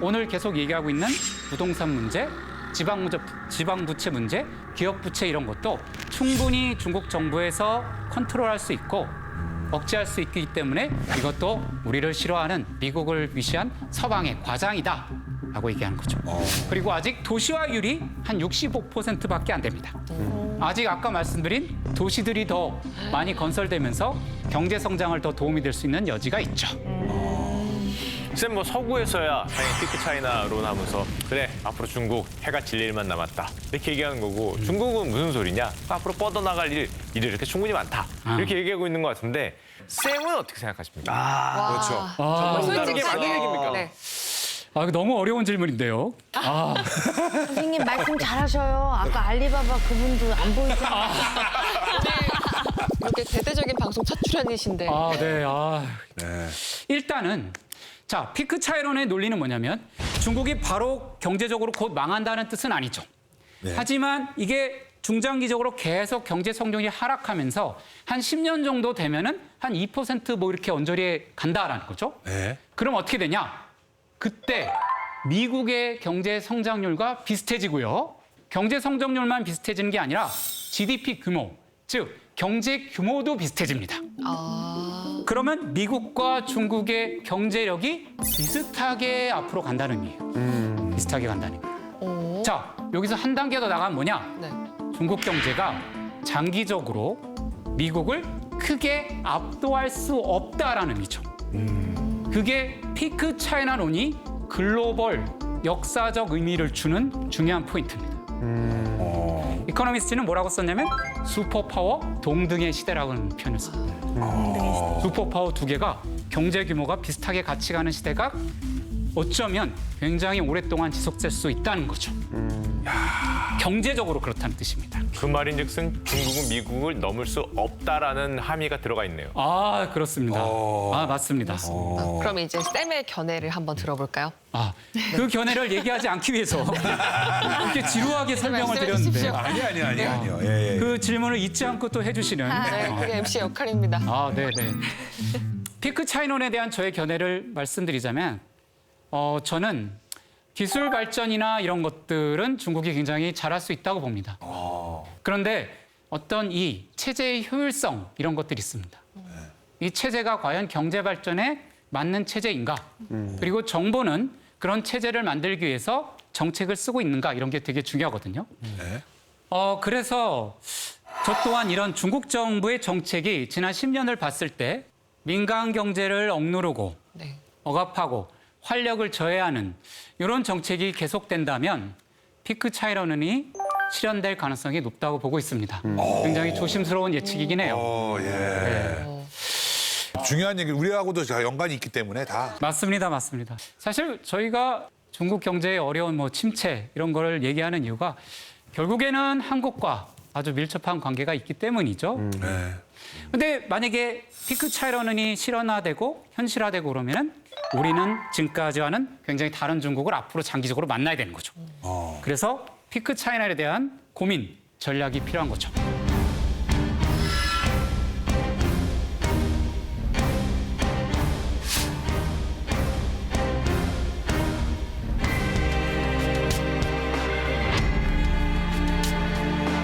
오늘 계속 얘기하고 있는 부동산 문제, 지방부채 문제, 기업부채 이런 것도 충분히 중국 정부에서 컨트롤할 수 있고 억제할 수 있기 때문에 이것도 우리를 싫어하는 미국을 위시한 서방의 과장이다 라고 얘기하는 거죠. 그리고 아직 도시화율이 한 65%밖에 안 됩니다. 아직 아까 말씀드린 도시들이 더 많이 건설되면서 경제 성장을 더 도움이 될 수 있는 여지가 있죠. 쌤, 뭐 서구에서야 당연히 피크 차이나론 하면서 그래, 앞으로 중국 해가 질 일만 남았다 이렇게 얘기하는 거고 중국은 무슨 소리냐? 앞으로 뻗어나갈 일이 이렇게 충분히 많다 이렇게 얘기하고 있는 것 같은데 쌤은 어떻게 생각하십니까? 그렇죠. 솔직히 맞는 얘기입니까? 네. 아, 이거 너무 어려운 질문인데요. 선생님 말씀 잘하셔요. 아까 알리바바 그분도 안 보이잖아요. 이렇게 대대적인 방송 첫 출연이신데. 네. 일단은 자, 피크 차이론의 논리는 뭐냐면 중국이 바로 경제적으로 곧 망한다는 뜻은 아니죠. 하지만 이게 중장기적으로 계속 경제 성장이 하락하면서 한 10년 정도 되면은 한 2%뭐 이렇게 언저리에 간다라는 거죠. 그럼 어떻게 되냐? 그때 미국의 경제 성장률과 비슷해지고요. 경제 성장률만 비슷해지는 게 아니라 GDP 규모, 즉 경제 규모도 비슷해집니다. 그러면 미국과 중국의 경제력이 비슷하게 앞으로 간다는 의미예요. 비슷하게 간다는 거예요. 자, 여기서 한 단계 더 나가면 뭐냐? 네. 중국 경제가 장기적으로 미국을 크게 압도할 수 없다라는 의미죠. 그게 피크 차이나론이 글로벌 역사적 의미를 주는 중요한 포인트입니다. 이코노미스트는 뭐라고 썼냐면 슈퍼파워 동등의 시대라고 하는 표현을 씁니다. 슈퍼파워 두 개가 경제 규모가 비슷하게 같이 가는 시대가 어쩌면 굉장히 오랫동안 지속될 수 있다는 거죠. 경제적으로 그렇다는 뜻입니다. 그 말인즉슨 중국은 미국을 넘을 수 없다라는 함의가 들어가 있네요. 아, 그렇습니다. 맞습니다. 그럼 이제 쌤의 견해를 한번 들어볼까요? 그 견해를 얘기하지 않기 위해서 이렇게 지루하게 설명을 말씀해 드렸는데 주십시오. 아니요. 예. 그 질문을 잊지 않고 또 해주시는 네, 그게 MC 역할입니다. 네네. 피크 차이론에 대한 저의 견해를 말씀드리자면 저는 기술 발전이나 이런 것들은 중국이 굉장히 잘할 수 있다고 봅니다. 그런데 어떤 이 체제의 효율성 이런 것들이 있습니다. 이 체제가 과연 경제 발전에 맞는 체제인가? 그리고 정부는 그런 체제를 만들기 위해서 정책을 쓰고 있는가? 이런 게 되게 중요하거든요. 그래서 저 또한 이런 중국 정부의 정책이 지난 10년을 봤을 때 민간 경제를 억누르고 네. 억압하고 활력을 저해하는 이런 정책이 계속된다면 피크 차이론이 실현될 가능성이 높다고 보고 있습니다. 굉장히 조심스러운 예측이긴 해요. 중요한 얘기, 우리하고도 연관이 있기 때문에 다. 맞습니다. 사실 저희가 중국 경제의 어려운 침체 이런 거를 얘기하는 이유가 결국에는 한국과 아주 밀접한 관계가 있기 때문이죠. 근데 만약에 피크 차이론이 실현화되고 현실화되고 그러면은 우리는 지금까지와는 굉장히 다른 중국을 앞으로 장기적으로 만나야 되는 거죠. 그래서 피크 차이나에 대한 고민, 전략이 필요한 거죠.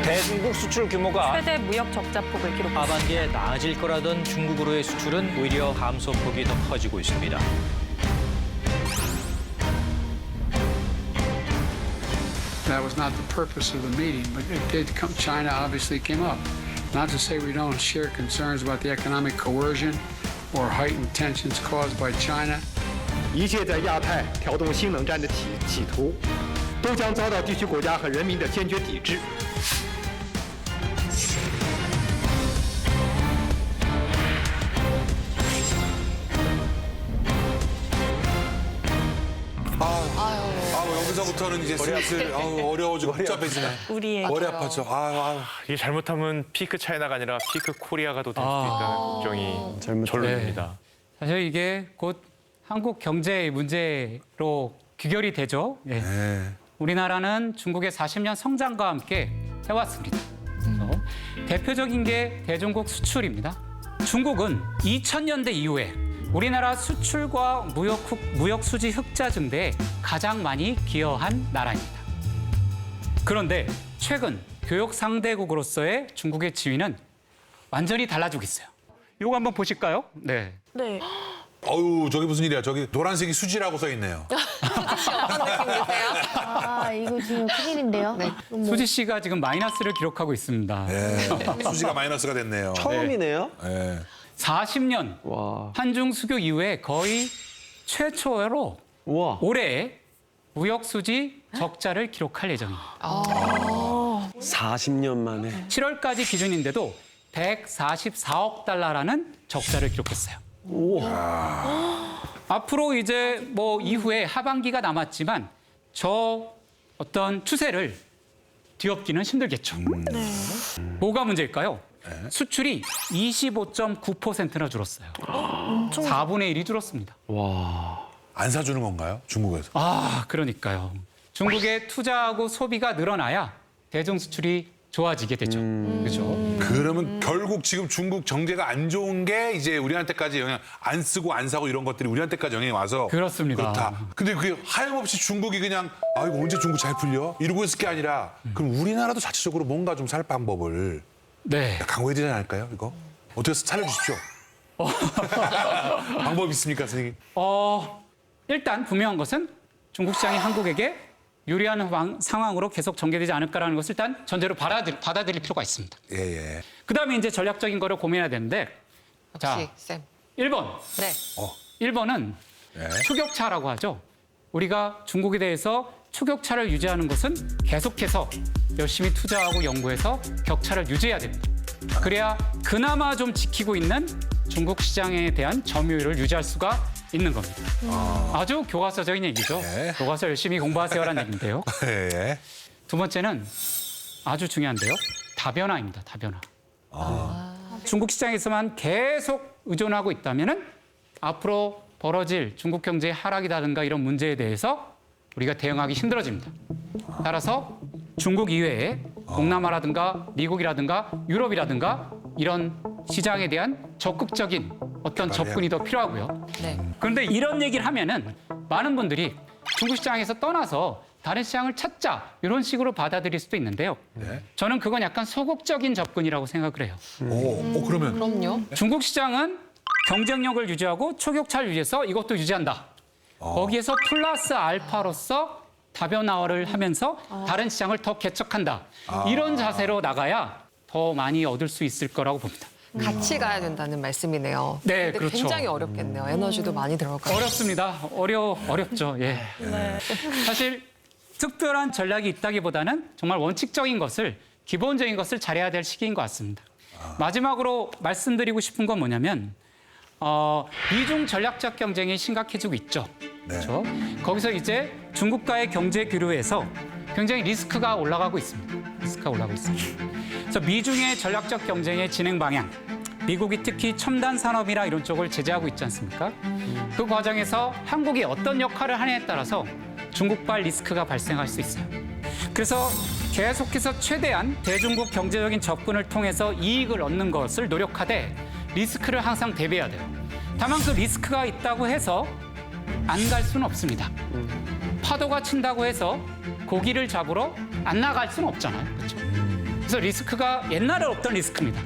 대중국 수출 규모가 최대 무역 적자폭을 기록했습니다. 하반기에 나아질 거라던 중국으로의 수출은 오히려 감소폭이 더 커지고 있습니다. That was not the purpose of the meeting, but it did come. China obviously came up. Not to say we don't share concerns about the economic coercion or heightened tensions caused by China. 一切在亚太挑动新冷战的企图，都将遭到地区国家和人民的坚决抵制。 여기서부터는 이제 슬슬 어려워지고 복잡해지네. 우리의 머리 아파져. 이게 잘못하면 피크 차이나가 아니라 피크 코리아가 더 될 수도 있다는 걱정이 절로입니다. 사실 이게 곧 한국 경제의 문제로 귀결이 되죠. 우리나라는 중국의 40년 성장과 함께 해왔습니다. 그래서 대표적인 게 대중국 수출입니다. 중국은 2000년대 이후에 우리나라 수출과 무역 수지 흑자 증대에 가장 많이 기여한 나라입니다. 그런데 최근 교역 상대국으로서의 중국의 지위는 완전히 달라지고 있어요. 이거 한번 보실까요? 네. 네. 어우, 저기 무슨 일이야. 저기 노란색이 수지라고 써 있네요. 혹시 어떤 느낌 드세요? 아, 이거 지금 큰일인데요. 네. 수지 씨가 지금 마이너스를 기록하고 있습니다. 예. 수지가 마이너스가 됐네요. 처음이네요. 예. 40년 와. 한중 수교 이후에 거의 최초로 우와. 올해 무역 수지 적자를 기록할 예정입니다. 40년 만에. 7월까지 기준인데도 144억 달러라는 적자를 기록했어요. 앞으로 이제 뭐 이후에 하반기가 남았지만 저 어떤 추세를 뒤엎기는 힘들겠죠. 뭐가 문제일까요? 수출이 25.9%나 줄었어요. 4분의 1이 줄었습니다. 와. 안 사주는 건가요? 중국에서? 아, 그러니까요. 중국에 투자하고 소비가 늘어나야 대중 수출이 좋아지게 되죠. 그렇죠? 그러면 결국 지금 중국 정제가 안 좋은 게 이제 우리한테까지 영향 안 쓰고 안 사고 이런 것들이 우리한테까지 영향이 와서 그렇습니다. 그렇다. 근데 그게 하염없이 중국이 그냥 아 이거 언제 중국 잘 풀려? 이러고 있을 게 아니라 그럼 우리나라도 자체적으로 뭔가 좀 살 방법을 네. 강구해야 되지 않을까요? 이거 어떻게 해서 살려주십시오. 방법 있습니까, 선생님? 일단 분명한 것은 중국 시장이 한국에게 유리한 상황으로 계속 전개되지 않을까라는 것을 일단 전제로 받아들일 필요가 있습니다. 예. 그다음에 이제 전략적인 거를 고민해야 되는데 자, 역시 쌤. 1번. 네. 1번은 예. 추격차라고 하죠. 우리가 중국에 대해서 추격차를 유지하는 것은 계속해서 열심히 투자하고 연구해서 격차를 유지해야 됩니다. 그래야 그나마 좀 지키고 있는 중국 시장에 대한 점유율을 유지할 수가 있는 겁니다. 아주 교과서적인 얘기죠. 네. 교과서 열심히 공부하세요라는 얘기인데요. 예. 두 번째는 아주 중요한데요. 다변화입니다. 다변화. 중국 시장에서만 계속 의존하고 있다면은 앞으로 벌어질 중국 경제의 하락이라든가 이런 문제에 대해서 우리가 대응하기 힘들어집니다. 따라서 중국 이외에 동남아라든가 미국이라든가 유럽이라든가 이런 시장에 대한 적극적인 어떤 접근이 더 필요하고요. 네. 그런데 이런 얘기를 하면은 많은 분들이 중국 시장에서 떠나서 다른 시장을 찾자 이런 식으로 받아들일 수도 있는데요. 네. 저는 그건 약간 소극적인 접근이라고 생각을 해요. 그러면 그럼요. 중국 시장은 경쟁력을 유지하고 초격차를 유지해서 이것도 유지한다. 거기에서 플러스 알파로서 다변화를 하면서 다른 시장을 더 개척한다. 이런 자세로 나가야 더 많이 얻을 수 있을 거라고 봅니다. 같이 가야 된다는 말씀이네요. 네, 근데 그렇죠. 굉장히 어렵겠네요. 에너지도 많이 들어가고. 어렵습니다. 어렵죠. 예. 사실 특별한 전략이 있다기보다는 정말 원칙적인 것을 기본적인 것을 잘해야 될 시기인 것 같습니다. 마지막으로 말씀드리고 싶은 건 뭐냐면 미중 전략적 경쟁이 심각해지고 있죠. 그렇죠? 거기서 이제 중국과의 경제 교류에서 굉장히 리스크가 올라가고 있습니다. 그래서 미중의 전략적 경쟁의 진행 방향, 미국이 특히 첨단 산업이나 이런 쪽을 제재하고 있지 않습니까? 그 과정에서 한국이 어떤 역할을 하느냐에 따라서 중국발 리스크가 발생할 수 있어요. 그래서 계속해서 최대한 대중국 경제적인 접근을 통해서 이익을 얻는 것을 노력하되 리스크를 항상 대비해야 돼요. 다만 그 리스크가 있다고 해서 안 갈 수는 없습니다. 파도가 친다고 해서 고기를 잡으러 안 나갈 수는 없잖아요. 그렇죠? 그래서 리스크가 옛날에 없던 리스크입니다.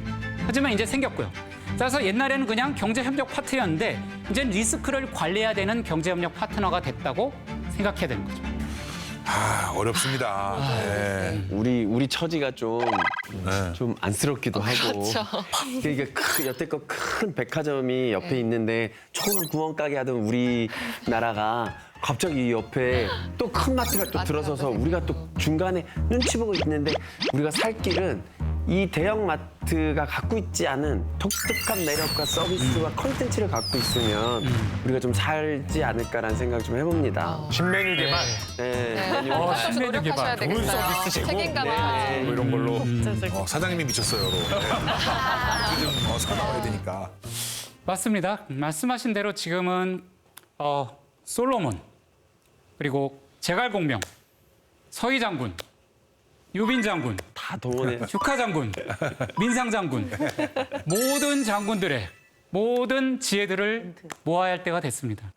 하지만 이제 생겼고요. 따라서 옛날에는 그냥 경제협력 파트너였는데 이제 리스크를 관리해야 되는 경제협력 파트너가 됐다고 생각해야 되는 거죠. 어렵습니다. 네. 우리 처지가 좀 안쓰럽기도 하고. 그렇죠. 이게 여태껏 큰 백화점이 옆에 있는데 총 구멍가게 하던 우리나라가 갑자기 이 옆에 또 큰 마트가 또 들어서서 우리가 또 중간에 눈치 보고 있는데 우리가 살 길은 이 대형 마트가 갖고 있지 않은 독특한 매력과 서비스와 콘텐츠를 갖고 있으면 우리가 좀 살지 않을까라는 생각 좀 해봅니다. 신메뉴 개발 네. 좀 신메뉴 노력하셔야 개발. 되겠어요. 책임감을. 뭐 이런 걸로. 사장님이 미쳤어요, 여러분. 좀 살아나와야 되니까. 맞습니다. 말씀하신 대로 지금은 솔로몬, 그리고 제갈공명, 서희 장군, 유빈 장군, 다 동원해. 휴카 장군, 민상 장군 모든 장군들의 모든 지혜들을 모아야 할 때가 됐습니다.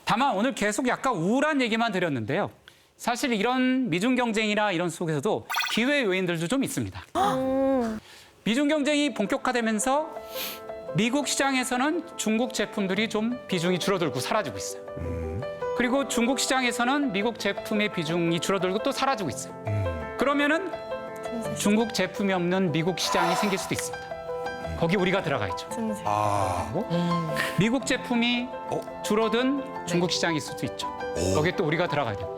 다만 오늘 계속 약간 우울한 얘기만 드렸는데요. 사실 이런 미중 경쟁이나 이런 속에서도 기회 요인들도 좀 있습니다. 미중 경쟁이 본격화되면서 미국 시장에서는 중국 제품들이 좀 비중이 줄어들고 사라지고 있어요. 그리고 중국 시장에서는 미국 제품의 비중이 줄어들고 또 사라지고 있어요. 그러면은 중국 제품이 없는 미국 시장이 생길 수도 있습니다. 거기 우리가 들어가야죠. 미국 제품이 줄어든 중국 시장이 있을 수도 있죠. 거기에 또 우리가 들어가야 돼요.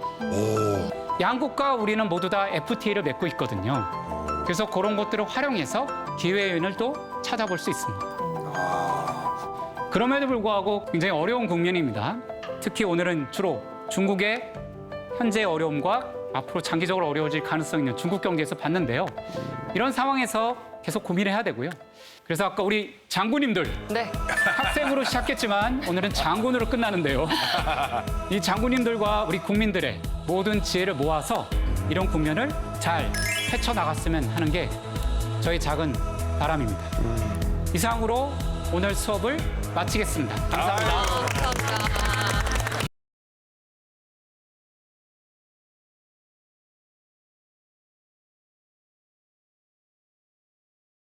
양국과 우리는 모두 다 FTA를 맺고 있거든요. 그래서 그런 것들을 활용해서 기회 요인을 또 찾아볼 수 있습니다. 그럼에도 불구하고 굉장히 어려운 국면입니다. 특히 오늘은 주로 중국의 현재 어려움과 앞으로 장기적으로 어려워질 가능성이 있는 중국 경제에서 봤는데요. 이런 상황에서 계속 고민해야 되고요. 그래서 아까 우리 장군님들 네. 학생으로 시작했지만 오늘은 장군으로 끝나는데요. 이 장군님들과 우리 국민들의 모든 지혜를 모아서 이런 국면을 잘 헤쳐나갔으면 하는 게 저희 작은 바람입니다. 이상으로 오늘 수업을 마치겠습니다. 감사합니다. 감사합니다.